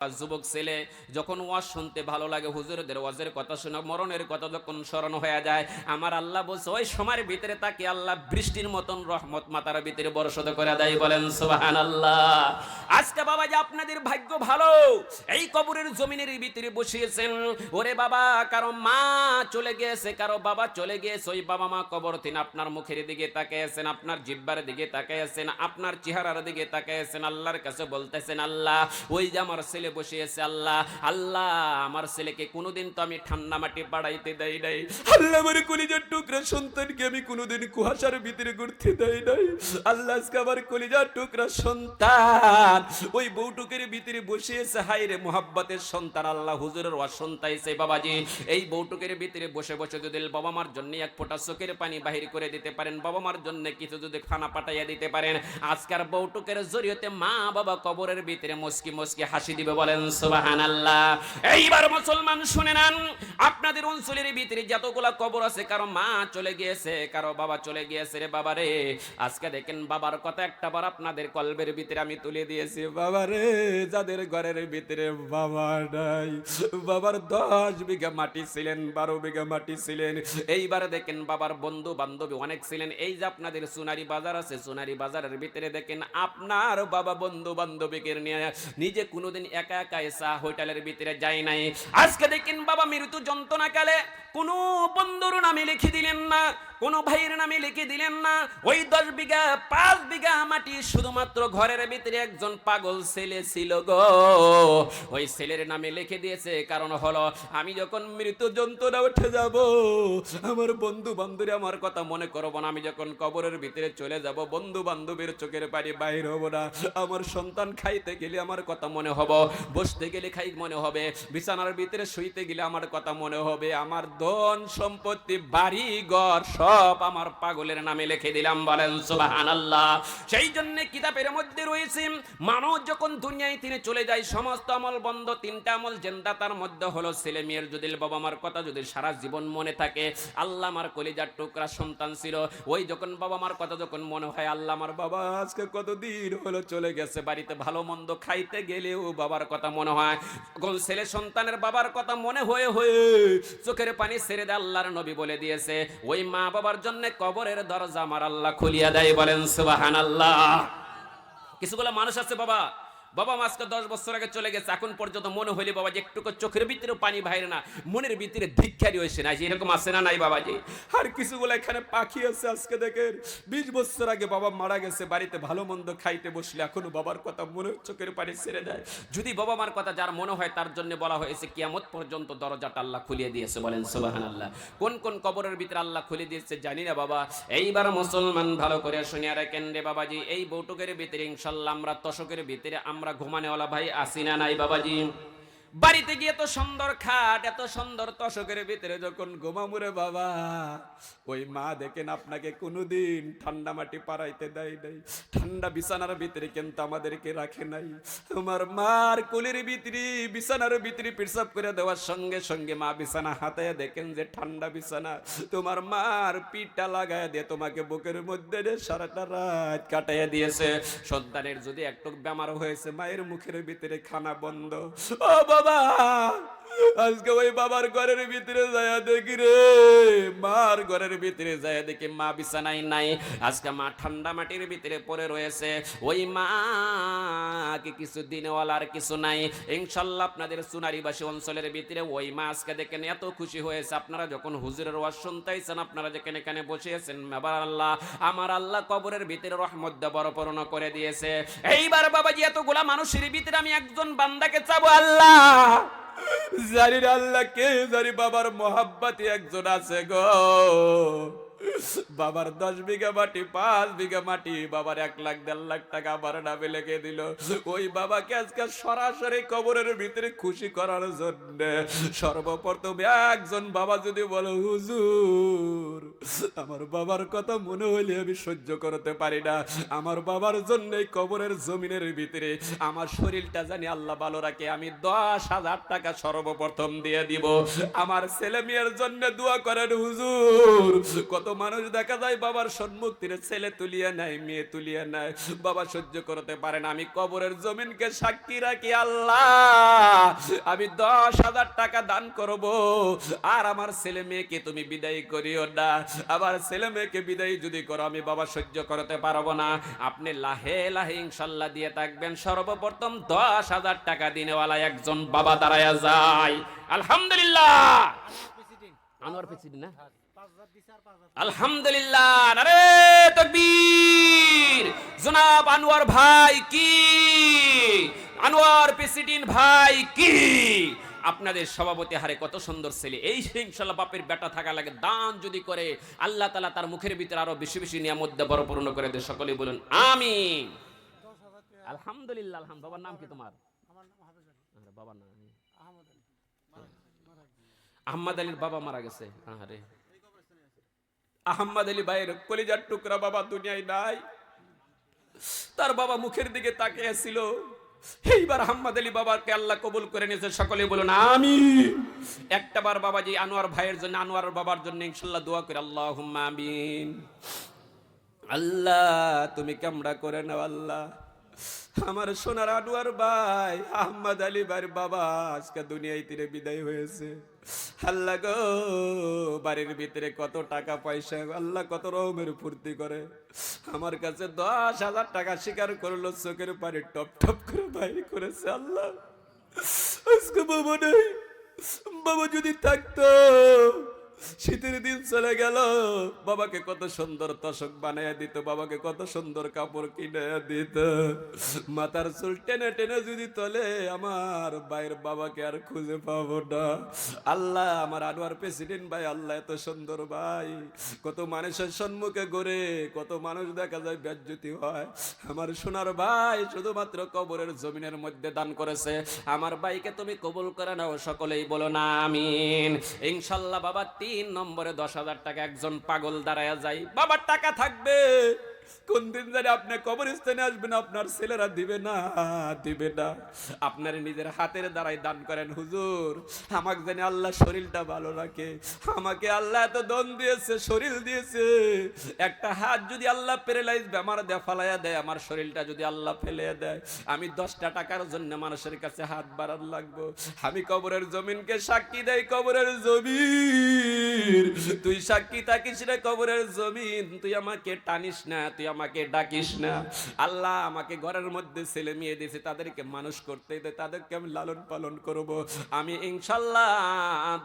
যুবক ছেলে যখন ওয়াজ শুনতে ভালো লাগে, হুজুরদের ওয়াজের কথা শুনে মরণের কথা যখন স্মরণ হয়ে যায়, আমার আল্লাহ বলছে ওই সময়ের ভিতরে তাকে আল্লাহ বৃষ্টির মতন রহমত মাতার ভিতরে বর্ষিত করে দেয়। বলেন সুবহানাল্লাহ। আজকে বাবা যে আপনাদের ভাগ্য ভালো, এই কবরের জমিনের ভিতরে বসিয়েছেন। ওরে বাবা, কারো মা চলে গিয়েছে, কারো বাবা চলে গিয়েছে, ওই বাবা মা কবর থেকে আপনার মুখের দিকে তাকিয়েছেন, আপনার জিহ্বার দিকে তাকিয়েছেন, আপনার চেহারার দিকে তাকিয়েছেন, আল্লাহর কাছে বলতেছেন আল্লাহ ওই যে আমার ছেলে বসিয়েছে, আল্লাহ আল্লাহ আমার ছেলেকে কোনোদিন তো আমি ঠান্ডা মাটি পাড়াইতে দেই নাই, আল্লাহ আমার কলিজার টুকরা সন্তানকে আমি কোনোদিন কুয়াশার ভিতরে ঘুরতে দেই নাই, আল্লাহ আজকে আমার কলিজার টুকরা সন্তান ওই বউটুকের ভিতরে বসিয়েছে। হায় রে মোহাব্বতের সন্তান, আল্লাহ হুজুরের ওয়াজ শুনতাইছে বাবাজি, এই বউটুকের ভিতরে বসে বসে যদি বাবা মার জন্য এক ফোঁটা চোখের পানি বাহির করে দিতে পারেন, বাবা মার জন্য কিছু যদি খানা পাঠাইয়া দিতে পারেন, আজকের বউটুকের জরিয়তে মা বাবা কবরের ভিতরে মুস্কি মুস্কি হাসি দিবে। বলেন সুবহানাল্লাহ। এইবার মুসলমান শুনে নেন, আপনাদের অঞ্চলের ভিতরে যতগুলা কবর আছে, কারো মা চলে গিয়েছে, কারো বাবা চলে গিয়েছে, রে বাবা রে আজকে দেখেন বাবার কথা একটা বার আপনাদের কলবের ভিতরে আমি তুলে দিয়েছি। বাবা রে, যাদের ঘরের ভিতরে বাবা নাই, বাবার 10 বিঘা মাটি ছিলেন, 12 বিঘা মাটি ছিলেন, এইবার দেখেন বাবার বন্ধু বান্ধবী অনেক ছিলেন। এই যে আপনাদের সোনারি বাজার আছে, সোনারি বাজারের ভিতরে দেখেন আপনার বাবা বন্ধু বান্ধবীকে নিয়ে নিজে কোনোদিন একা একা এসা হোটেলের ভিতরে যায় নাই। আজকে দেখেন বাবা মৃত্যু যন্ত্রণা কালে কোনো বন্ধুর নামে লিখে দিলেন না, কোন ভাইয়ের নামে লিখে দিলেন না, ওই 10 বিঘা 5 বিঘা মাটি শুধুমাত্র ঘরের ভিতরে একজন পাগল ছেলে ছিল গো, ওই ছেলের নামে লিখে দিয়েছে। কারণ হলো আমি যখন মৃত্যু যন্ত্রণা উঠে যাব, আমার বন্ধু বান্ধবী আমার কথা মনে করব না, আমি যখন কবরের ভিতরে চলে যাব বন্ধু বান্ধবীর চোখের পানি বাইর হব না, আমার সন্তান খাইতে গেলে আমার কথা মনে হবে, বসতে গেলে খাই মনে হবে, বিছানার ভিতরে শুইতে গেলে আমার কথা মনে হবে, আমার ধন সম্পত্তি বাড়ি ঘর সব আমার পাগলের নামে লিখে দিলাম। বলেন সুবহানাল্লাহ। সেই জন্য কিতাবের মধ্যে রয়েছে মানুষ যখন দুনিয়ায় তিনি চলে যায় সমস্ত আমল বন্ধ, 3টা আমল জিন্দা, তার মধ্যে হলো ছেলে মেয়ের যদি বাবা মার কথা যদি সারা জীবন মনে থাকে, আল্লাহ আমার কলিজার টুকরা সন্তান ছিল, ওই যখন বাবা মার কথা যখন মনে হয়, আল্লাহ আমার বাবা আজকে কতদিন হলো চলে গেছে, বাড়িতে ভালো মন্দ খাইতে গেলেও বাবার কথা মনে হয়, যখন ছেলে সন্তানের বাবার কথা মনে হয়ে হয়ে চোখের পানি ছেড়ে দেয়, আল্লাহর নবী বলে দিয়েছে ওই মা বাবার জন্য কবরের দরজা আমার আল্লাহ খুলিয়া দেয়। বলেন সুবহানাল্লাহ। কিছুগুলো মানুষ আছে বাবা, বাবা মা আজকে 10 বছর আগে চলে গেছে, এখন পর্যন্ত মনে হইলে বাবা যে একটু চোখের ভিতরে পানি বাইরে না, মনের ভিতরে ধিক্কারি হয়েছে না, এরকম আছে না নাই বাবাজি? আর কিছুগুলো এখানে পাখি আছে, আজকে দেখেন 20 বছর আগে বাবা মারা গেছে, বাড়িতে ভালো মন্দ খাইতে বসলে এখনো বাবার কথা মনে চোখের পানি ছেড়ে দেয়। যদি বাবা মার কথা যার মনে হয় তার জন্য বলা হয়েছে কিয়ামত পর্যন্ত দরজাটা আল্লাহ খুলিয়ে দিয়েছে। বলেন সুবহানাল্লাহ। কোন কোন কবরের ভিতরে আল্লাহ খুলে দিয়েছে জানি না বাবা। এইবার মুসলমান ভালো করে শুনিয়া রাখেন রে বাবাজি, এই বউটুকের ভিতরে ইনশাআল্লাহ আমরা দশকের ভিতরে আমরা ঘুমানেওয়ালা ভাই আসি না নাই বাবাজি? বাড়িতে গিয়ে এত সুন্দর খাট, এত সুন্দর তশকের ভিতরে যখন ঘুমামুরে বাবা, ওই মা দেখেন আপনাকে কোনোদিন ঠান্ডা মাটি পাড়াইতে দেয় নাই, ঠান্ডা বিছানার ভিতরে কিন্তু আমাদেরকে রাখে নাই। তোমার মার কোলের ভিতরে বিছানার ভিতরে পেশাব করে দেওয়ার সঙ্গে সঙ্গে মা বিছানা হাতায় দেখেন যে ঠান্ডা বিছানা, তোমার মার পিঠটা লাগায় দিয়ে তোমাকে বুকের মধ্যে সারাটা রাত কাটাইয়া দিয়েছে। সন্তানের যদি একটু বেমার হয়েছে, মায়ের মুখের ভিতরে খানা বন্ধ। ও বাবা, আজকে ওই বাবার ঘরের ভিতরে যায় দেখি রে, মার ঘরের ভিতরে যায় দেখি মা বিছানায় নাই, আজকে মা ঠান্ডা মাটির ভিতরে পড়ে রয়েছে। ওই মাকে কিছু দিনওয়ালার কিছু নাই। ইনশাআল্লাহ আপনাদের সোনারীবাসী অঞ্চলের ভিতরে ওই মা আজকে দেখেন এত খুশি হয়েছে, আপনারা যখন হুজুরের ওয়াজ শুনতেছেন, আপনারা যেখানে এখানে বসে আছেন, আল্লাহ আমার আল্লাহ কবরের ভিতরে রহমত দিয়ে বরপূর্ণ করে দিয়েছে। এইবার বাবাজি এতগুলা মানুষের ভিতরে আমি একজন বান্দাকে চাবো, আল্লাহ জানি আল্লাহ কে জানি বাবার মোহাব্বতি একজন আছে গো, বাবার 10 বিঘা মাটি 5 বিঘা মাটি বাবার 1 লাখ 1.5 লাখ টাকা আমার নামে লিখে দিল। ওই বাবাকে আজকে সরাসরি কবরের ভিতরে খুশি করার জন্য সর্বপ্রথম একজন বাবা যদি বলে হুজুর আমার বাবার কথা মনে হইলে আমি সহ্য করতে পারি না, আমার বাবার জন্য কবরের জমিনের ভিতরে আমার শরীরটা জানি আল্লাহ ভালো রাখে, আমি 10,000 টাকা সর্বপ্রথম দিয়ে দিব, আমার ছেলে মেয়ের জন্য দোয়া করেন হুজুর। কত মানুষ দেখা যায় বাবার সম্মুখ থেকে ছেলে তুলিয়া নেয়, মেয়ে তুলিয়া নেয়, বাবা সহ্য করতে পারে না। আমি কবরের জমিনকে সাক্ষী রাখি, আল্লাহ আমি 10,000 টাকা দান করব, আর আমার ছেলে মেয়েকে তুমি বিদায় করিও না। আবার ছেলে মেয়েকে বিদায় যদি করো আমি বাবা সহ্য করতে পারবো না। আপনি লাহে লাহে ইনশাল্লাহ দিয়ে থাকবেন। সর্বপ্রথম 10,000 টাকা দিনেওয়ালা একজন বাবা দাঁড়ায়া যায়। আলহামদুলিল্লাহ। আনোয়ার প্রেসিডেন্ট না? আলহামদুলিল্লাহ, নারে তাকবীর। জনাব আনোয়ার ভাই কি, আনোয়ার প্রেসিডেন্ট ভাই কি, আপনাদের সভাপতি হারে কত সুন্দর ছেলে। এই ইনশাআল্লাহ বাপের বেটা থাকা লাগে। দান যদি করে আল্লাহ তাআলা তার মুখের ভিতরে আরো বেশি বেশি নিয়ামত দিয়ে ভরপূর্ণ করে দেয়। সকলেই বলুন আমিন। আলহামদুলিল্লাহ। আলহামদুলিল্লাহ। বাবার নাম কি তোমার? আমার নাম হাফেজ আলী। বাবার নাম আহমদ আলীর বাবা মারা গেছে। আরে আহমদ আলী ভাইয়ের কলিজার টুকরা বাবা দুনিয়ায় নাই। তার বাবা মুখের দিকে তাকিয়ে ছিল। এইবার আহমদ আলী বাবাকে আল্লাহ কবুল করে নিয়েছে। সকলে বলুন আমিন। একটাবার বাবাজি আনোয়ার ভাইয়ের জন্য, আনোয়ার বাবার জন্য ইনশাআল্লাহ দোয়া করে আল্লাহুম্মা আমিন। আল্লাহ তুমি কামড়া করে নাও আল্লাহ। আমার সোনার আনোয়ার ভাই আহমদ আলী ভাইয়ের বাবা আজকে দুনিয়ায় তীরে বিদায় হয়েছে। আল্লাহ গো, বাড়ির ভিতরে কত টাকা পয়সা আল্লাহ কত রকমের ফুর্তি করে। আমার কাছে 10,000 টাকা স্বীকার করলো, চোখের পানি টপ টপ করে বাইর করেছে। আল্লাহ আজকে বাবা নেই, বাবা যদি থাকতো। শীতের দিন চলে গেল, বাবাকে কত সুন্দর তোশক বানাইয়া দিত, বাবাকে কত সুন্দর কাপড় কিনে দিত। মাথার চুল টেনে টেনে যদি তোলে, আমার ভাইয়ের বাবাকে আর খুঁজে পাবো না। আল্লাহ আমার আনোয়ার প্রেসিডেন্ট ভাই, আল্লাহ এত সুন্দর ভাই, কত মানুষের সম্মুখে গড়ে কত মানুষ দেখা যায় বেজ্জতি হয়। আমার সোনার ভাই শুধুমাত্র কবরের জমিনের মধ্যে দান করেছে। আমার ভাইকে তুমি কবুল করে নাও। সকলেই বলো না আমিন। ইনশাআল্লাহ বাবা 3 নম্বরে 10,000 টাকা একজন পাগল দাঁড়ায়া যায়। বাবার টাকা থাকবে, কোন দিন জানি আপনি কবরস্থানে আসবেন, আপনার ছেলেরা দিবে না, দিবে না। আপনার নিজের হাতের দ্বারাই দান করেন। হুজুর আমাকে জানি আল্লাহ শরীরটা ভালো রাখে, আমাকে আল্লাহ এত দন দিয়েছে, শরীর দিয়েছে। একটা হাত যদি আল্লাহ প্যারালাইজ বেমার দেয়, ফালাইয়া দেয়, আমার শরীরটা যদি আল্লাহ ফেলে দেয়, আমি 10টা টাকার জন্য মানুষের কাছে হাত বাড়ার লাগবো। আমি কবরের জমিনকে সাক্ষী দেই, কবরের জমিন তুই সাক্ষী থাকিস রে, কবরের জমিন তুই আমাকে টানিস না, তুই আমাকে ডাকিস না। আল্লাহ আমাকে ঘরের মধ্যে ছেলে মেয়ে দিয়েছে, তাদেরকে মানুষ করতে দে, তাদেরকে আমি লালন পালন করব। আমি ইনশাল্লাহ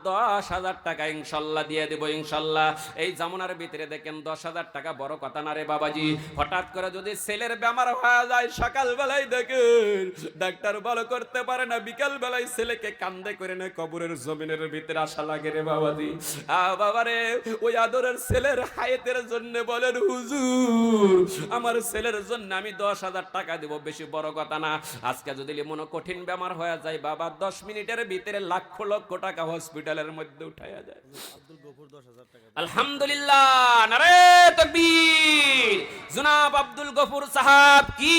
10,000 টাকা ইনশাল্লাহ দিয়ে দেব ইনশাল্লাহ। এই জামানার ভিতরে দেখেন 10,000 টাকা বড় কথা না রে বাবাজি। হঠাৎ করে যদি ছেলের বেমার হয়ে যায়, সকাল বেলায় দেখেন ডাক্তার ভালো করতে পারে না, বিকাল বেলায় ছেলেকে কান্দে করে না, কবরের জমিনের ভিতরে আশা লাগে রে বাবাজি। বাবারে ওই আদরের ছেলের হায়াতের জন্য বলেন হুজুর আমার ছেলের জন্য আমি 10,000 টাকা দেব, বেশি বড় কথা না। আজকে যদি মনে কঠিন বেমার হয়ে যায় বাবা, 10 মিনিটের ভিতরে লক্ষ লক্ষ টাকা হসপিটালের মধ্যে উঠায়া যায়। আব্দুল গফুর 10,000 টাকা। আলহামদুলিল্লাহ, নারে তাকবীর। জনাব আব্দুল গফুর সাহেব কি,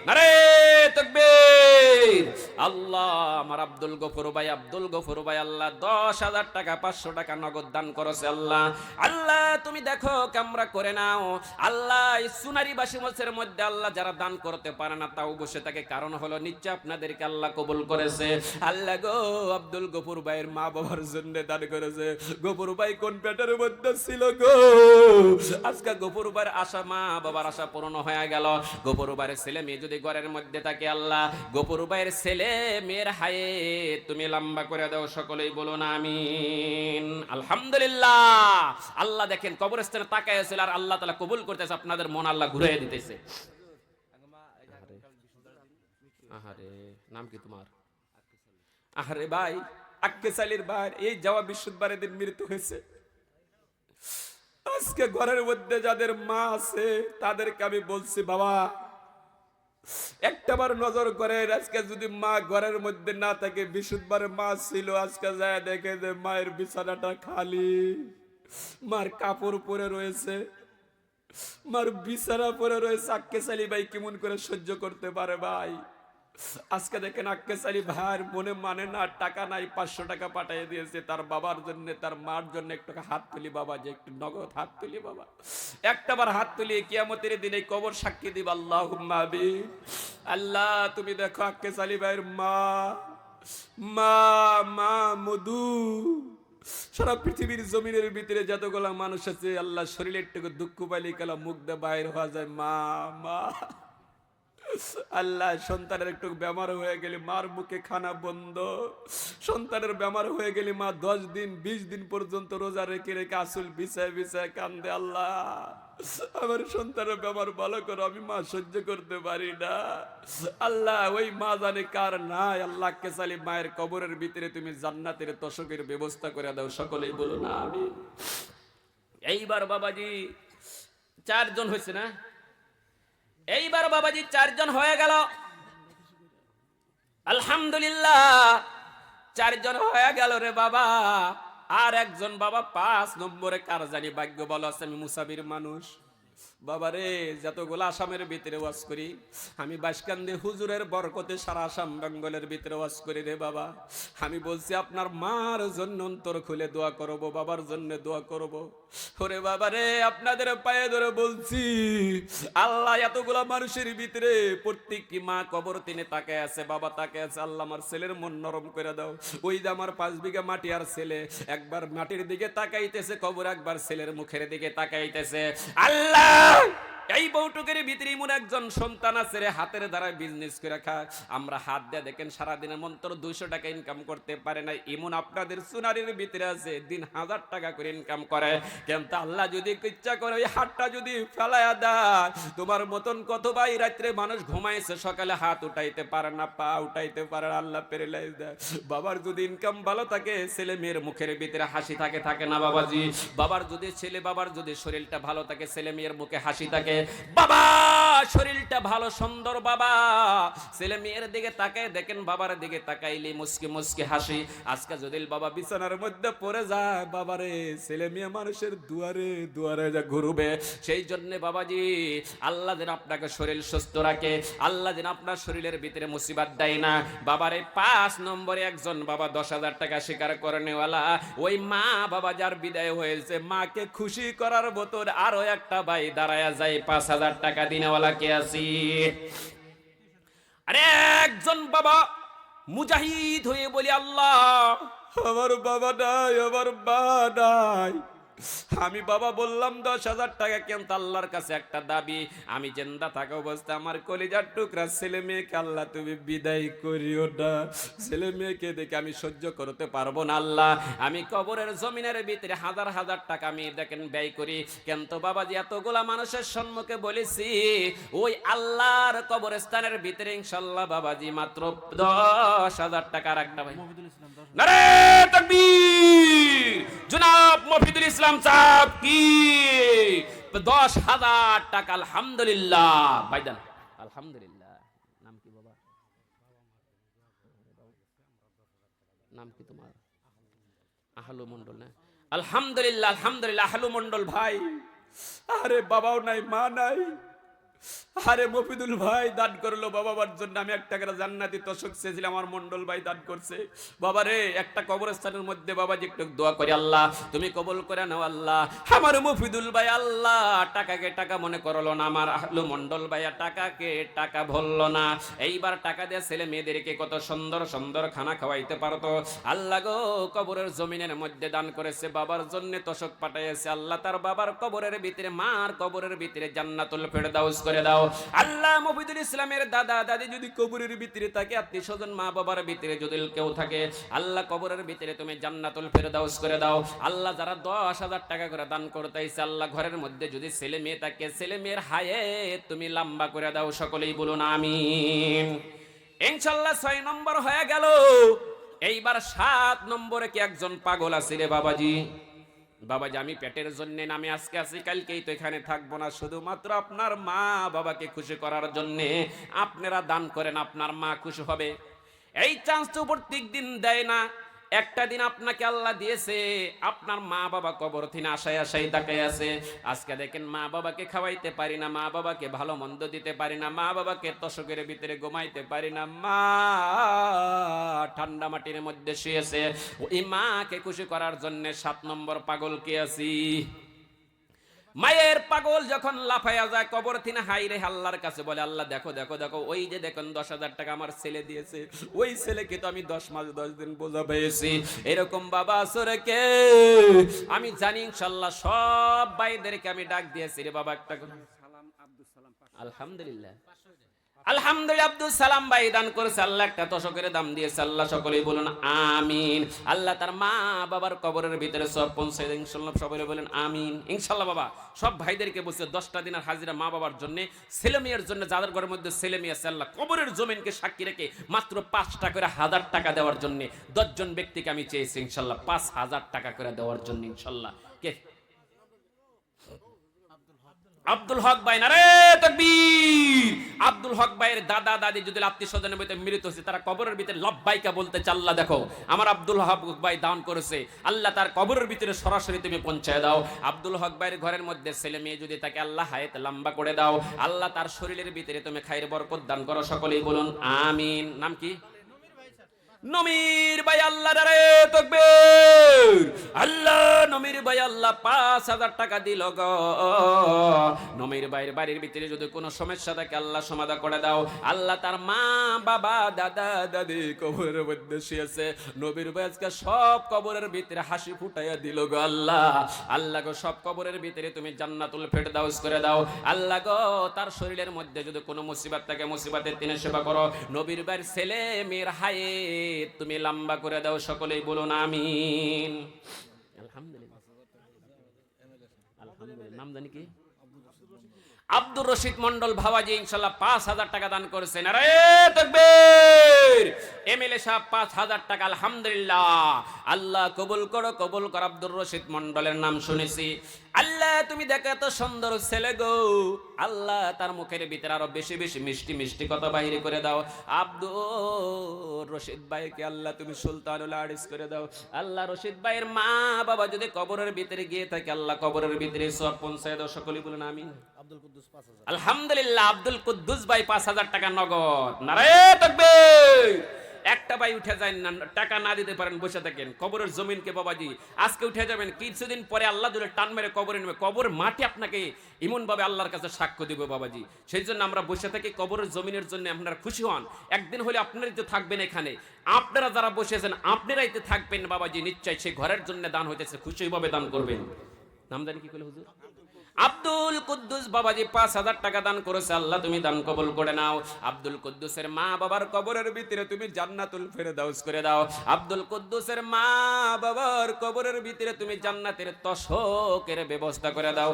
নারে তাকবীর। আল্লাহ আমার আব্দুল গফুর ভাই, আব্দুল গফুর ভাই আল্লাহ 10,000 টাকা 500 টাকা নগদ দান করেছে। আল্লাহ আল্লাহ তুমি দেখো কামরা করে নাও। আল্লাহ এই সুনারিবাসী মসজিদের মধ্যে আল্লাহ যারা দান করতে পারে না তাও বসে থাকে, কারণ হলো নিশ্চয় আপনাদেরকে আল্লাহ কবুল করেছে। আল্লাহ গো আব্দুল গফুর ভাইয়ের মা বাবার জন্য দান করেছে। গফুর ভাই কোন পেটের মধ্যে ছিল গো, আজকে গফুর ভাইয়ের আশা, মা বাবার আশা পূর্ণ হয়ে গেল। গফুর ভাইয়ের ছেলে মেয়ে যদি ঘরের মধ্যে থাকে, আল্লাহ গফুর ভাইয়ের ছেলে মেয়ের হায়ে তুমি লম্বা করে দাও। সকলেই বলুন আমিন। আলহামদুলিল্লাহ। আল্লাহ দেখেন কবরস্থানে তাকাইছিল আর আল্লাহ তাআলা কবুল করতেছে, আপনাদের মন আল্লাহ ঘুরিয়ে দিতেছে। আহারে নাম কি তোমার? আহারে ভাই আক্কে সালির ভাই, এই জবাব বিশুদ্ধবারের দিন মৃত্যু হয়েছে। আজকে ঘরের মধ্যে যাদের মা আছে তাদেরকে আমি বলছি বাবা একটাবার নজর করে, আজকে যদি মা ঘরের মধ্যে না থাকে, বিশুদ্ধবারে মা ছিল, আজকে যায় দেখে যে মায়ের বিছানাটা খালি, মার কাপড় পরে রয়েছে, মার বিছানা পরে রয়েছে। আক্কে সালি ভাই কেমন করে সহ্য করতে পারে ভাই? আজকে দেখেন আক্কেস আলী ভাইয়ের মনে মানে না, টাকা নাই, 500 টাকা পাঠিয়ে দিয়েছে তার বাবার জন্য, তার মার জন্য। একটু হাত তুলি বাবা, যে একটু নগদ হাত তুলি বাবা, একটাবার হাত তুলি, কিয়ামতের দিনে কবর সাক্ষী দিব। আল্লাহুম্মা আমিন। আল্লাহ তুমি দেখো আক্কেস আলী ভাইয়ের মা, মা মা মধু, সারা পৃথিবীর জমিনের ভিতরে যতগুলা মানুষ আছে আল্লাহ শরীরে একটু দুঃখ পাইলে কালা মুখ দিয়ে বাইর হওয়া যায় মা মা। আল্লাহ সন্তানের একটু বেমার হয়ে গেলে মার মুখে খানা বন্ধ, সন্তানের বেমার হয়ে গেলে মা 10 দিন 20 দিন পর্যন্ত রোজা রেখে রেখে আসল বিছায় বিছায় কান্দে। আল্লাহ আমার সন্তানের বেমার ভালো করো, আমি মা সহ্য করতে পারি না। আল্লাহ ওই মা জানে কার নাই। আল্লাহ কেসালি মায়ের কবরের ভিতরে তুমি জান্নাতের তোশকের ব্যবস্থা করে দাও, সকলেই বলো না আমিন। এইবার বাবাজি 4 জন হয়েছে না, এইবার বাবাজি 4 জন হয়ে গেল। আলহামদুলিল্লাহ 4 জন হয়ে গেল রে বাবা। আর একজন বাবা 5 নম্বরে কার জানি ভাগ্য বলো আছে, আমি মুসাফির মানুষ বাবা রে। যতগুলো আসামের ভিতরে ওয়াজ করি আমি, বাসকান্দি হুজুরের বরকতে সারা আসাম বেঙ্গলের ভিতরে ওয়াজ করি রে বাবা। আমি বলছি আপনার মার জন্য অন্তর খুলে দোয়া করব, বাবার জন্য দোয়া করব। ওরে বাবা রে আপনাদের পায়ে ধরে বলছি, আল্লাহ এতগুলা মানুষের ভিতরে প্রত্যেকটি মা কবর তিনি তাকে আছে, বাবা তাকে আছে। আল্লাহ আমার ছেলের মন নরম করে দাও। ওই যে আমার 5 বিঘা মাটি আর ছেলে একবার মাটির দিকে তাকাইতেছে, কবর একবার ছেলের মুখের দিকে তাকাইতেছে। আল্লাহ এই বউটুকের ভিতরে এমন একজন সন্তান আছে রে, হাতের দ্বারা বিজনেস করে খায়। আমরা হাত দিয়ে দেখেন সারাদিনের মন্তর 200 টাকা ইনকাম করতে পারে না। এমন আপনাদের সুনারির ভিতরে আছে দিন 1000 টাকা করে ইনকাম করে। কিন্তু আল্লাহ যদি ইচ্ছা করে ওই হাতটা যদি ফেলায়া দেয়, তোমার মতন কত ভাই রাত্রে মানুষ ঘুমাইছে, সকালে হাত উঠাইতে পারে না, পা উঠাইতে পারে না, আল্লাহ প্যারালাইজ দেয়। বাবার যদি ইনকাম ভালো থাকে, ছেলে মেয়ের মুখের ভিতরে হাসি থাকে, থাকে না বাবাজি? বাবার যদি শরীরটা ভালো থাকে, ছেলে মেয়ের মুখে হাসি থাকে। বাবা শরীরটা ভালো সুন্দর, বাবা ছেলে মেয়ের দিকে তাকায় দেখেন, বাবার দিকে তাকাইলে মুস্কি মুস্কি হাসি। আজকে যদি বাবা বিছানার মধ্যে পড়ে যায়, বাবারে ছেলে মেয়ে মানুষের দুয়ারে দুয়ারে যা ঘুরবে। সেই জন্য বাবাজি আল্লাহ যেন আপনাকে শরীর সুস্থ রাখে, আল্লাহ যেন আপনার শরীরের ভিতরে মুসিবত দেয় না। বাবারে 5 নম্বরে একজন বাবা 10,000 টাকা স্বীকার করে নেওয়ালা, ওই মা বাবা যার বিদায় হয়েছে, মাকে খুশি করার বোতল আরো একটা ভাই দাঁড়ায়া যায় 5,000 টাকা দিনেওয়ালা কে আছি। আরে একজন বাবা মুজাহিদ হয়ে বলি, আল্লাহ আমার বাবা নাই, আমার মা নাই। আমি বাবা বললাম 10,000 টাকা, কিন্তু আল্লাহর কাছে একটা দাবি, আমি জিন্দা থাকা অবস্থায় আমার কলিজার টুকরা ছেলে মেয়েকে আল্লাহ তুমি বিদায় করিও না। ছেলে মেয়েকে দেখে আমি সহ্য করতে পারবো না আল্লাহ। আমি কবরের জমিনের ভিতরে হাজার হাজার টাকা আমি দেখেন ব্যয় করি, কিন্তু বাবাজি এতগুলা মানুষের সম্মুখে বলেছি, ওই আল্লাহর কবরস্থানের ভিতরে ইনশাআল্লাহ বাবাজি মাত্র 10,000 টাকা রাখতে ভাই। নারে তাকবীর, জনাব মফিদুল ইসলাম সাহেব কি 10,000 টাকা। আলহামদুলিল্লাহ ভাইজান, আলহামদুলিল্লাহ। নাম কি বাবা? নাম কি তোমার? আহলু মন্ডল না? আলহামদুলিল্লাহ, আলহামদুলিল্লাহ আহলু মন্ডল ভাই। আরে বাবাও নাই, মা নাই। আরে মফিদুল ভাই দান করলো বাবার জন্য। আমি 1 টাকার জান্নাতি তোশক চেয়েছিলাম, আমার মন্ডল ভাই দান করছে। বাবারে একটা কবরস্থানের মধ্যে বাবাজি একটু দোয়া করি, আল্লাহ তুমি কবুল করে নাও আল্লাহ। আমার মফিদুল ভাই আল্লাহ টাকাকে টাকা মনে করলো না, আমার আহলু মন্ডল ভাইয়া টাকাকে টাকা ভরলো না। এইবার টাকা দিয়ে ছেলে মেয়েদেরকে কত সুন্দর সুন্দর খানা খাওয়াইতে পারতো। আল্লাহ গো কবরের জমিনের মধ্যে দান করেছে, বাবার জন্য তোশক পাঠাইছে। আল্লাহ তার বাবার কবরের ভিতরে, মার কবরের ভিতরে জান্নাতুল ফেরদাউস করে দাও আল্লাহ। মফিদুল ইসলামের দাদা দাদি যদি কবরের ভিতরে থাকে, আত্মীয় স্বজন মা বাবার ভিতরে যদি কেউ থাকে, আল্লাহ কবরের ভিতরে তুমি জান্নাতুল ফেরদাউস করে দাও আল্লাহ। যারা 10,000 টাকা করে দান করতেছে, আল্লাহ ঘরের মধ্যে যদি ছেলে মেয়ে থাকে, ছেলে মেয়ের হায়াত তুমি লম্বা করে দাও, সকলেই বলুন আমিন। ইনশাআল্লাহ 6 নম্বর হয়ে গেল। এইবার 7 নম্বরে কি একজন পাগল আছে রে বাবাজি? বাবাজি আমি পেটের জন্য নামে আজকে আসি, কালকেই তো এখানে থাকবো না। শুধুমাত্র আপনার মা বাবাকে খুশি করার জন্য আপনারা দান করেন, আপনার মা খুশি হবে। এই চান্স তো প্রত্যেক দিন দেয় না। একটা দিন আপনাকে আল্লাহ দিয়েছে, আপনার মা বাবা কবর থেকে আশায় আশায় তাকায় আছে। আজকে দেখেন মা বাবাকে খাওয়াইতে পারি না, মা বাবাকে ভালো মন্দ দিতে পারি না, মা বাবাকে তোষকের ভিতরে ঘুমাইতে পারি না, মা ঠান্ডা মাটির মধ্যে শুয়েছে। ওই মাকে খুশি করার জন্য 7 নম্বর পাগল কে আছি। মায়ের পাগল যখন লাফাইয়া যায় কবর থেকে, হাই রে আল্লাহর কাছে বলে, আল্লাহ দেখো দেখো দেখো, ওই যে দেখুন 10,000 টাকা আমার ছেলে দিয়েছে, ওই ছেলেকে তো আমি 10 মাস 10 দিন বোঝা পেয়েছি। এরকম বাবা আসরে কে? আমি জানি ইনশাআল্লাহ সব ভাইদেরকে আমি ডাক দিয়েছি, রে বাবা একটা করে আলহামদুলিল্লাহ, আলহামদুলিল্লাহ আব্দুল সালাম ভাই দান করেছে, আল্লাহ একটা তোষকের দাম দিয়েছে, আল্লাহ সকলেই বলুন আমিন। আল্লাহ তার মা বাবার কবরের ভিতরে সব পৌঁছে দেন ইনশাআল্লাহ, সকলে বলেন আমিন ইনশাআল্লাহ। বাবা সব ভাইদেরকে বলছে 10টা দিনের হাজিরা মা বাবার জন্য, ছেলে মেয়ের জন্য, যাদের ঘরের মধ্যে ছেলে মেয়ে আছে, আল্লাহ কবরের জমিনকে সাক্ষী রেখে মাত্র 5টা করে 1000 টাকা দেওয়ার জন্য 10 জন ব্যক্তিকে আমি চেয়েছি ইনশাআল্লাহ, 5000 টাকা করে দেওয়ার জন্য ইনশাআল্লাহ। কে? আব্দুল হক ভাই, নারে তাকবীর। আব্দুল হক ভাইয়ের দাদা দাদি যদি আত্মীয় স্বজনের ভিতরে মৃত হয়েছে, তারা কবরের ভিতরে লব্বাইকা বলতে চাল্লা, দেখো আমার আব্দুল হক ভাই দান করেছে, আল্লাহ তার কবরের ভিতরে সরাসরি তুমি পৌঁছায় দাও। আব্দুল হক ভাইয়ের ঘরের মধ্যে ছেলে মেয়ে যদি তাকে আল্লাহ হায়াত লম্বা করে দাও, আল্লাহ তার শরীরের ভিতরে তুমি খায়ের বরকত দান করো, সকলেই বলুন আমিন। নাম কি? নমির ভাই, আল্লাহ রে তাকবীর। আল্লাহ নমির ভাই আল্লাহ 5000 টাকা দিল গো। নমির ভাইয়ের বাড়ির ভিতরে যদি কোনো সমস্যা থাকে আল্লাহ সমাধান করে দাও। আল্লাহ তার মা বাবা দাদা দাদি কবরের মধ্যে শুয়েছে, নবীর ভাই আজকে সব কবরের ভিতরে হাসি ফুটাইয়া দিল গো আল্লাহ। আল্লাহ গো সব কবরের ভিতরে তুমি জান্নাতুল ফেরদাউস করে দাও। আল্লাহ গো তার শরীরের মধ্যে যদি কোনো মুসিবত থাকে, মুসিবতের দিনে সেবা করো। নবীর ভাইয়ের ছেলে মেয়ের হায়াত তুমি লম্বা করে দাও, সকলেই বলুন আমিন। আলহামদুলিল্লাহ, আলহামদুলিল্লাহ। নাম জানি কি? আব্দুর রশিদ মন্ডল ভাওয়াজি ইনশাআল্লাহ 5000 টাকা দান করেছেন, আরে তাকবীর। এমএলএ সাহেব 5000 টাকা, আলহামদুলিল্লাহ। আল্লাহ কবুল করো, কবুল কর। আব্দুর রশিদ মন্ডলের নাম শুনেছি। আল্লাহ তুমি দেখো এত সুন্দর ছেলে গো, আল্লাহ তার মুখের ভিতরে আরো বেশি বেশি মিষ্টি মিষ্টি কথা বাইরে করে দাও। আব্দুর রশিদ ভাইকে আল্লাহ তুমি সুলতানুল আরিস করে দাও। আল্লাহ রশিদ ভাইয়ের মা বাবা যদি কবরের ভিতরে গিয়ে থাকে, আল্লাহ কবরের ভিতরে সব পৌঁছায় দাও, সকলেই বলুন আমিন। আলহামদুলিল্লাহ আব্দুল কুদ্দুস ভাই 5000 টাকা নগদ, নারে তাকবীর। একটা ভাই উঠে যায় না, টাকা না দিতে পারেন, বসে থাকেন কবরের জমিনকে বাবাজি আজকে উঠে যাবেন, কিছুদিন পরে আল্লাহ যদি টান মেরে কবরে নেবে, কবর মাটি আপনাকে এমন ভাবে আল্লাহর কাছে সাক্ষ্য দিবে বাবাজি। সেই জন্য আমরা বসে থাকি কবরের জমিনের জন্য, আপনারা খুশি হন। একদিন হলে আপনারাই তো থাকবেন এখানে, আপনারা যারা বসে আছেন আপনারাই তো থাকবেন বাবাজি, নিশ্চয় সেই ঘরের জন্য দান হইতেছে, খুশি ভাবে দান করবেন। নাম জানি কি কইলে হুজুর? আব্দুল কুদ্দুস বাবাজি 5000 টাকা দান করেছে, আল্লাহ তুমি দান কবুল করে নাও। আব্দুল কুদ্দুসের মা বাবার কবরের ভিতরে তুমি জান্নাতুল ফেরদাউস করে দাও। আব্দুল কুদ্দুসের মা বাবার কবরের ভিতরে তুমি জান্নাতের তোষকের ব্যবস্থা করে দাও।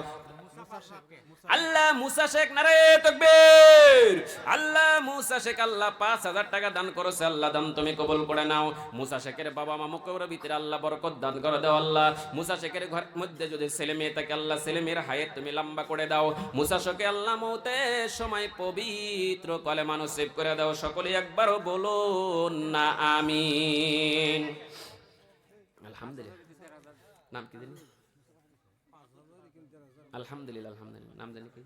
আল্লাহ মুসা শেখ, নারে তাকবীর। আল্লাহ মুসা শেখ আল্লাহ 5000 টাকা দান করেছে, আল্লাহ দান তুমি কবুল করে নাও। মুসা শেখের বাবা মা কবরের ভিতরে আল্লাহ বরকত দান করে দাও। আল্লাহ মুসা শেখের ঘরের মধ্যে যদি ছেলে মেয়ে থাকে, আল্লাহ ছেলে মেয়ের হায়াত তুমি লম্বা করে দাও। মুসা শেখকে আল্লাহ মওতের সময় পবিত্র কলেমা নসিব করে দাও, সকলেই একবারও বলুন না আমিন। আলহামদুলিল্লাহ। নাম কি জানি? আলহামদুলিল্লাহ, আলহামদুলিল্লাহ। নাম জানি কি?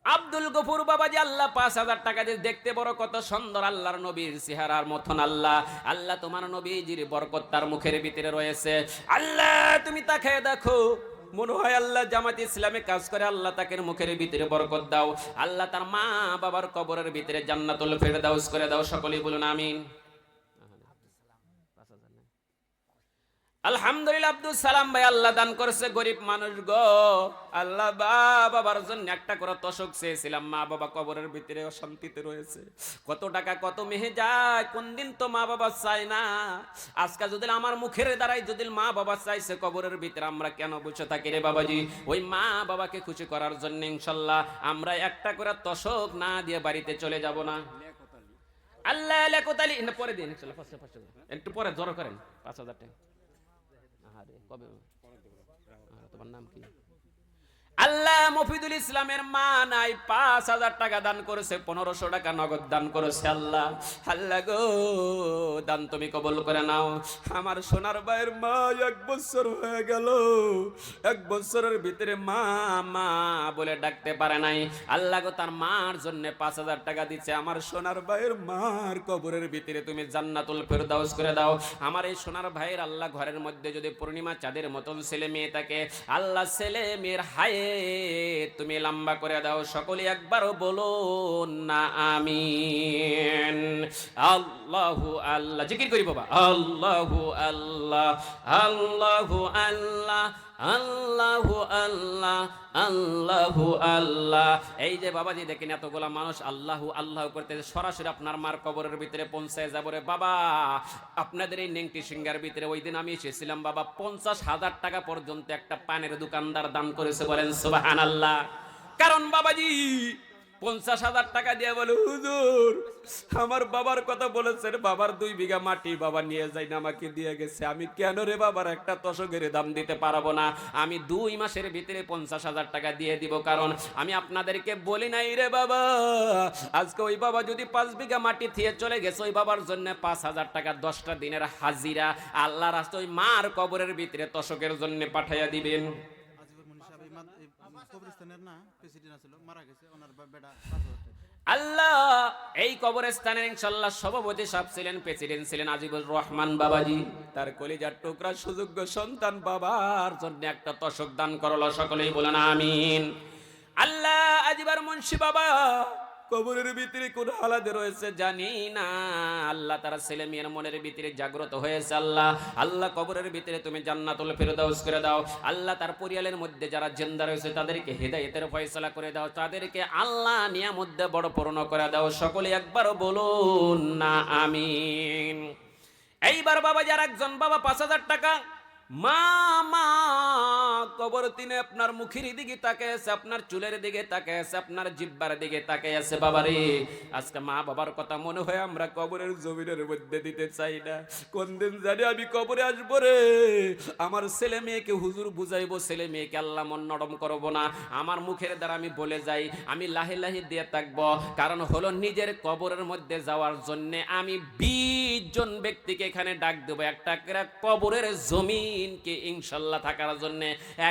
আব্দুল গফুর বাবাজি আল্লাহ 5000 টাকা দিয়ে, দেখতে বড় কত সুন্দর, আল্লাহর নবীর চেহারার মতন। আল্লাহ আল্লাহ তোমার নবীজির বরকত তার মুখের ভিতরে রয়েছে। আল্লাহ তুমি তাকে দেখো, মনে হয় আল্লাহ জামাত ইসলামে কাজ করে, আল্লাহ তাকে মুখের ভিতরে বরকত দাও। আল্লাহ তার মা বাবার কবরের ভিতরে জান্নাতুল ফেরদাউস করে দাও, সকলেই বলুন আমিন। আলহামদুলিল্লাহ আব্দুল সালাম ভাই আল্লাহ দান করেছে, গরিব মানুষ গো। আল্লাহ বাবার জন্য একটা করে তোষক চেয়েছিলাম, মা বাবা কবরের ভিতরে অশান্তিতে রয়েছে, কত টাকা কত মেহে যায়, কোন দিন তো মা বাবা চায় না। আজকে যদি আমার মুখের দ্বারাই যদি মা বাবা চাইছে কবরের ভিতরে, আমরা কেন বসে থাকি রে বাবাজি? ওই মা বাবাকে খুশি করার জন্য ইনশাল্লাহ আমরা একটা করে তোষক না দিয়ে বাড়িতে চলে যাব না। আল্লাহ লেকতালি পরে দিন ইনশাল্লাহ, একটু পরে জড়ো করেন 5000 টাকা। কবে তোমার নাম কি? আল্লাহ মফিদুল ইসলামের মা নাই 5,000 টাকা দান করেছে, 1500 টাকা নগদ দান করেছে। আল্লাহ আল্লাহ গো, দান তুমি কবুল করে নাও। আমার সোনার ভাইয়ের মা 1 বছর হয়ে গেল, 1 বছরের ভিতরে মা মা বলে ডাকতে পারে নাই। আল্লাহ গো, তার মার জন্য 5,000 টাকা দিচ্ছে। আমার সোনার ভাইয়ের মার কবরের ভিতরে তুমি জান্নাতুল ফেরদাউস করে দাও। আমার এই সোনার ভাইয়ের আল্লাহ ঘরের মধ্যে যদি পূর্ণিমা চাঁদের মতন ছেলে মেয়ে থাকে, আল্লাহ ছেলে মেয়ের হায়ে তুমি লম্বা করে দাও। সকলে একবারও বলো না আমিন। আল্লাহু আল্লাহ জিকির করি বাবা, আল্লাহু আল্লাহ, আল্লাহু আল্লাহ, আল্লাহু আল্লাহ, আল্লাহু আল্লাহ। এই যে বাবাজি দেখেন এতগুলা মানুষ আল্লাহু আল্লাহ করতে, সরাসরি আপনার মার কবরের ভিতরে পৌঁছায় যাব রে বাবা। আপনাদের এই নেংটি সিঙ্গার ভিতরে ওই দিন আমি এসেছিলাম বাবা, 50,000 টাকা পর্যন্ত একটা পানের দোকানদার দান করেছে, বলেন সুবহানাল্লাহ। কারণ বাবাজি 50,000 টাকা দিয়ে বলে, হুজুর আমার বাবার কথা বলেছেন, বাবার 2 বিঘা মাটি বাবা নিয়ে যাই না, আমাকে দিয়ে গেছে। আমি কেন রে বাবার একটা তসকের দাম দিতে পারবো না? আমি 2 মাসের ভিতরে 50,000 টাকা দিয়ে দিব। কারণ আমি আপনাদেরকে বলি নাই রে বাবা, আজকে ওই বাবা যদি 5 বিঘা মাটি থিয়ে চলে গেছে, ওই বাবার জন্য 5,000 টাকা 10টা দিনের হাজিরা আল্লাহ রাস্তায় ওই মার কবরের ভিতরে তসকের জন্য পাঠাইয়া দিবেন। আল্লাহ এই কবরস্থানের ইনশাআল্লাহ সভাপতি সাহেব ছিলেন, প্রেসিডেন্ট ছিলেন আজিবুর রহমান বাবাজি। তার কলিজার টুকরা সুযোগ্য সন্তান বাবার জন্য একটা তসক দান করলো। সকলেই বলেন আমিন। আল্লাহ আজিবার মুন্সি বাবা কবরের ভিতরে কোন হালাতে রয়েছে জানি না। আল্লাহ তার ছেলে মেয়ের মনের ভিতরে জাগ্রত হয়েছে। আল্লাহ আল্লাহ কবরের ভিতরে তুমি জান্নাতুল ফেরদাউস করে দাও। আল্লাহ তার পরিয়ালের মধ্যে যারা জিন্দা রয়েছে তাদেরকে হেদায়েতের ফয়সালা করে দাও, তাদেরকে আল্লাহ নিয়ামত দিয়ে বড় পূর্ণ করে দাও। সকলে একবার বলুন না আমিন। এইবার বাবা যার একজন বাবা 5,000 টাকা মা মা কবর তিনি আপনার মুখের দিকে তাকিয়ে আছে, আপনার চুলের দিকে তাকিয়ে আছে, আপনার জিহ্বার দিকে তাকিয়ে আছে। বাবারে আজকে মা বাবার কথা মনে হয় আমরা কবরের জমিনের মধ্যে দিতে চাই না। কোন দিন জানি আমি কবরে আসবো রে, আমার ছেলে মেয়েকে হুজুর বুঝাইবো, ছেলে মেয়েকে আল্লাহ মন নরম করবো না। আমার মুখের দ্বারা আমি বলে যাই, আমি লাহে লাহে দিয়ে থাকবো। কারণ হলো নিজের কবরের মধ্যে যাওয়ার জন্য আমি 20 জন ব্যক্তিকে এখানে ডাক দেবো। একটা করে কবরের জমিন কে ইনশাআল্লাহ থাকার জন্য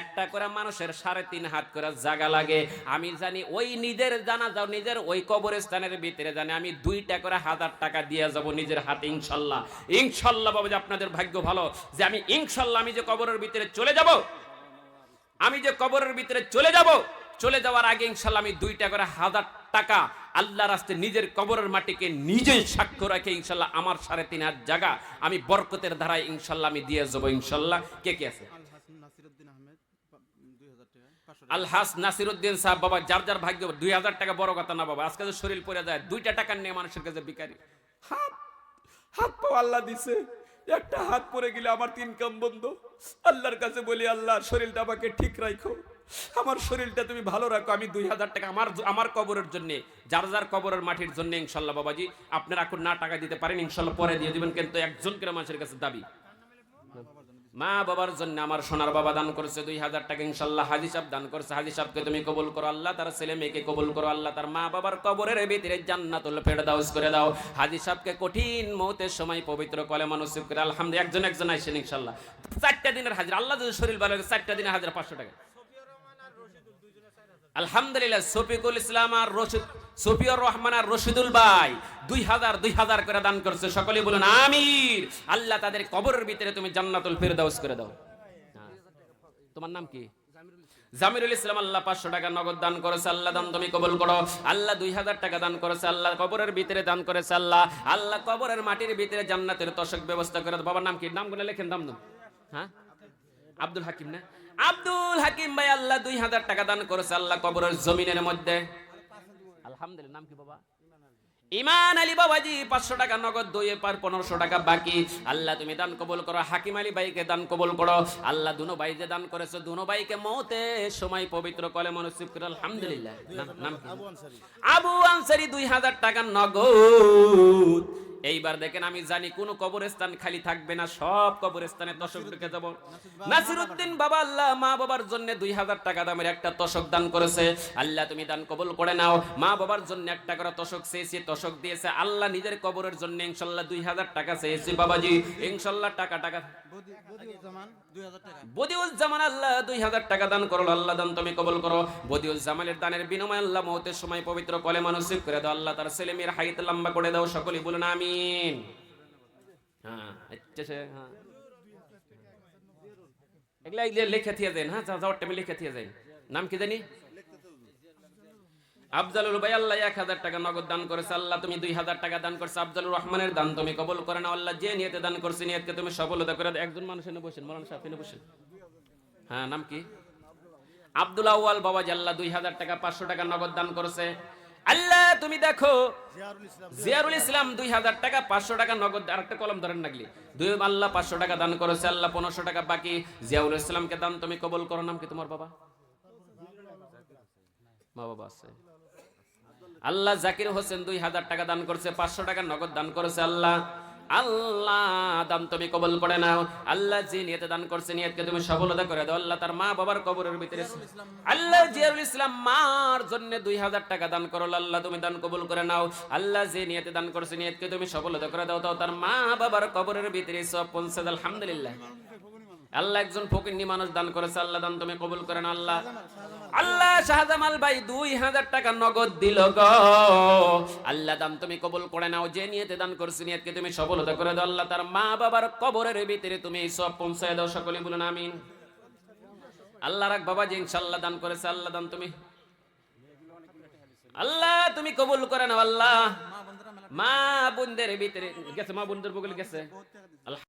একটা করে মানুষের 3.5 হাত করে জায়গা লাগে। আমি জানি ওই নিজের জানা যাও নিজের ওই কবরস্থানের ভিতরে জানি আমি 2টা করে 1000 টাকা দিয়ে যাব নিজের হাতে ইনশাআল্লাহ। ইনশাআল্লাহ বাবা, যে আপনাদের ভাগ্য ভালো যে আমি ইনশাআল্লাহ আমি যে কবরের ভিতরে চলে যাব, আমি যে কবরের ভিতরে চলে যাব, চলে যাওয়ার আগে ইনশাআল্লাহ আমি 2টা করে 1000 টাকা আল্লাহর রাস্তায় নিজের কবরের মাটিকে নিজেই সাক্ষ্য রাখে ইনশাআল্লাহ আমার 3.5 হাত জায়গা আমি বরকতের ধারায় ইনশাআল্লাহ আমি দিয়ে যাব ইনশাআল্লাহ। কে কে আছে? আলহাস নাসিরউদ্দিন সাহেব বাবা, যার যার ভাগ্য 2000 টাকা বড় কথা না বাবা। আজকে যে শরীর পড়ে যায় 2টা টাকা নিয়ে মানুষের কাছে ভিখারি। হাত পা আল্লাহ দিছে, একটা হাত পড়ে গেলে আমার 3 কাম বন্ধ। আল্লাহর কাছে বলি, আল্লাহ শরীরটা আমাকে ঠিক রাখো, আমার শরীরটা তুমি ভালো রাখো। আমি 2000 টাকা আমার কবরের জন্য, যার যার কবরের মাটির জন্য ইনশাআল্লাহ বাবাজি আপনারা এখন না টাকা দিতে পারেন ইনশাআল্লাহ পরে দিয়ে দিবেন, কিন্তু একজন করে মানুষের কাছে দাবি। মা বাবার জন্য আমার সোনার বাবা দান করেছে 2000 টাকা ইনশাআল্লাহ। হাজী সাহেব দান করেছে, হাজী সাহেবকে তুমি কবুল করো আল্লাহ, তার ছেলে মেয়েকে কবুল করো আল্লাহ, তার মা বাবার কবরের ভিতরে জান্নাতুল ফেরদাউস করে দাও। হাজী সাহেবকে কঠিন মওতের সময় পবিত্র কলেমা নসিব করে আলহামদুলিল্লাহ। একজন আইসেন ইনশাআল্লাহ। 4টা দিনের হাজিরা, আল্লাহ যদি শরীর ভালো লাগে 4টা দিনের হাজিরা 500 টাকা আলহামদুলিল্লাহ। শফিকুল ইসলাম আর রশিদ, সফিউর রহমান আর রশিদুল ভাই 2000 করে দান করছে। সকলে বলুন আমিন। আল্লাহ তাদের কবরের ভিতরে তুমি জান্নাতুল ফেরদাউস করে দাও। তোমার নাম কি? জামিরুল ইসলাম। আল্লাহ 500 টাকা নগদ দান করেছে, আল্লাহ দান তুমি কবুল করো। আল্লাহ 2000 টাকা দান করেছে, আল্লাহ কবরের ভিতরে দান করেছে। আল্লাহ আল্লাহ কবরের মাটির ভিতরে জান্নাতের তোষক ব্যবস্থা করে দাও। বাবার নাম কি? নামগুলো লেখেন, দাম হ্যাঁ আব্দুল হাকিম না? আব্দুল হাকিম ভাই আল্লাহ 2000 টাকা দান করেছে আল্লাহ কবরের জমিনের মধ্যে আলহামদুলিল্লাহ। নাম কি বাবা? ইমান আলী বাবাজি 500 টাকা নগদ, 1500 টাকা বাকি। আল্লাহ তুমি দান কবুল করো। হাকিম আলী ভাইকে দান কবুল করো আল্লাহ। দুনো ভাই যে দান করেছে, দুনো ভাইকে মওতের সময় পবিত্র কলেমা নসিব করে আলহামদুলিল্লাহ। নাম আবু আনসারী 2000 টাকা নগদ এইবার দেখেন আমি জানি কোন কবরস্থান খালি থাকবে না, সব কবরস্থানে তোষক ঢুকে যাব। নাসিরউদ্দিন বাবা আল্লাহ মা বাবার জন্য 2000 টাকা দামের একটা তোষক দান করেছে। আল্লাহ তুমি দান কবুল করে নাও। মা বাবার জন্য একটা করে তোষক চেয়েছি, তোষক দিয়েছে। আল্লাহ নিজের কবরের জন্য ইনশাআল্লাহ 2000 টাকা চেয়েছি বাবাজি, ইনশাআল্লাহ টাকা বদিউল জামান আল্লাহ 2000 টাকা দান করো। আল্লাহ দান তুমি কবুল করো। বদিউল জামানের দানের বিনিময়ে আল্লাহ মওতের সময় পবিত্র কলেমা নসিব করে দাও। আল্লাহ তার ছেলে মেয়ের হায়াত লম্বা করে দাও। সকলেই বলুন আমিন। হ্যাঁ আচ্ছা হ্যাঁ এগুলা লিখে দিয়ে দেন। হ্যাঁ যাওয়ার টাইমে লিখে দিয়ে যাই। নাম কি জানি? আফজালুল ভাই আল্লাহ 1000 টাকা নগদ দান করেছে। আল্লাহ তুমি 2000 টাকা দান করেছে। আফজালুর রহমানের দান তুমি কবুল করে নাও। আল্লাহ যে নিয়তে দান করছে নিয়তকে তুমি সফলতা করে দাও। একজন মানুষ এনে বসেন, মাওলানা সাহেব এনে বসেন। হ্যাঁ নাম কি? আব্দুল আউয়াল বাবাজি আল্লাহ 2000 টাকা 500 টাকা নগদ দান করেছে। আল্লাহ তুমি দেখো জিয়ারুল ইসলাম 2000 টাকা 500 টাকা নগদ, আরেকটা কলম ধরেন নাগলি দুই আল্লাহ 500 টাকা দান করেছে। আল্লাহ 1500 টাকা বাকি। জিয়াউল ইসলামকে দান তুমি কবুল করো। নাম কি তোমার বাবা? মা বাবা আছে। আল্লাহ জাকির হোসেন 2000 টাকা দান করেছে, 500 টাকা নগদ দান করেছে। আল্লাহ আল্লাহ দান তুমি কবুল করে নাও। আল্লাহ যে নিয়তে দান করছে নিয়তকে তুমি সফলতা করে দাও। আল্লাহ তার মা বাবার কবরের ভিতরে আল্লাহ জিয়ারুল ইসলাম মার জন্য 2000 টাকা দান করো। আল্লাহ তুমি দান কবুল করে নাও। আল্লাহ যে নিয়তে দান করছে নিয়তকে তুমি সফলতা করে দাও। তাও তার মা বাবার কবরের ভিতরে সব পৌঁছে দাও। আলহামদুলিল্লাহ। আল্লাহ একজন ফকিন্নি মানুষ দান করেছে। আল্লাহ দান তুমি কবুল করেন। আল্লাহ আল্লাহ শাহজামাল ভাই 2000 টাকা নগদ দিল গো। আল্লাহ দান তুমি কবুল করে নাও। যে নিয়তে দান করছে নিয়তকে তুমি সফলতা করে দাও। আল্লাহ তার মা বাবার কবরের ভিতরে তুমি সব পৌঁছায় দাও। সকলে বলুন আমিন। আল্লাহ রাখ বাবা যে ইনশাআল্লাহ দান করেছে। আল্লাহ দান তুমি আল্লাহ তুমি কবুল করে নাও। আল্লাহ মা বোনদের ভিতরে গেছে, মা বোনদের বগলে গেছে। আল্লাহ